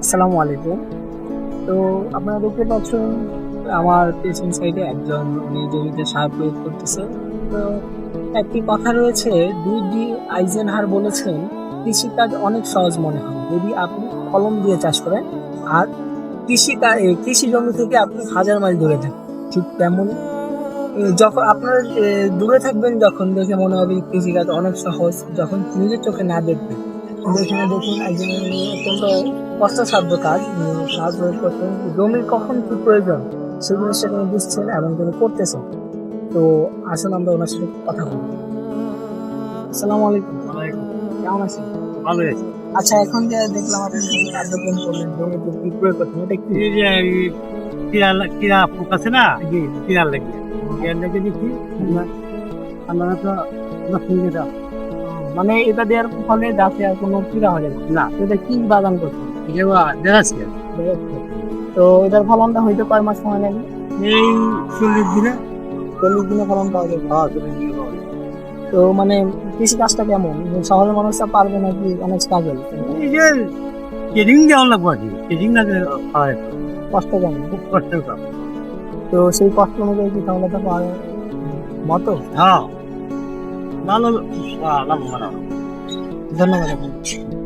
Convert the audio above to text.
আসসালামু আলাইকুম। তো আপনারা দেখতে পাচ্ছেন আমার পেছন সাইডে একজন উনি জমিতে সার প্রয়োগ করতেছে। তো একটি কথা রয়েছে, ডি আইজেনহার বলেছেন, কৃষিকাজ অনেক সহজ মনে হয় যদি আপনি কলম দিয়ে চাষ করেন, আর কৃষি জমি থেকে আপনি হাজার মাইল দূরে থাকেন। ঠিক তেমন যখন আপনারা দূরে থাকবেন, যখন দেখে মনে হবে কৃষিকাজ অনেক সহজ, যখন নিজের চোখে না দেখবেন। কিন্তু এখানে দেখুন একজন অত্যন্ত কষ্টসাধ্য কাজ, সার প্রয়োগ করছেন, জমির কখন কি প্রয়োজন সেই জিনিসটা তিনি বুঝছেন এবং তিনি করতেছেন। তো আসুন আমরা ওনার সাথে কথা বলি। আসসালামু আলাইকুম। কেমন আছেন? ভালো আছে। আচ্ছা, এখন যে দেখলাম আপনি জমি কার্যক্রম করলেন, জমিতে কি প্রয়োগ করছেন, এটা কি? এই যে এই কিরা পোক আছে না, জি। কিরার লেগে দিচ্ছি। আমরা তো সঙ্গে দাও মানে এটা দেওয়ার ফলে গাছে আর কোনো কিরা হয় না? না, এটা কি বাগান করছেন? দেখাচ্ছি তো এটার ফলনটা হইতে কয় মাস সময় লাগে? এই 40 দিনে। 40 দিনে ফলন পাওয়া যাবে। হ্যাঁ, 40 দিনে পাওয়া যায়। তো মানে কৃষি কাজটা কেমন, শহরের মানুষরা পারবে নাকি অনেক স্ট্রাগল, এই যে ট্রেনিং দেওয়া লাগবে আর কি, ট্রেনিং না দিলে হয় না। কষ্ট কেমন? খুব কষ্টের কাজ। তো সেই কষ্ট অনুযায়ী কি সফলতা পাওয়ার মতো? হ্যাঁ, ভালো লাভবান। ধন্যবাদ আপনাকে।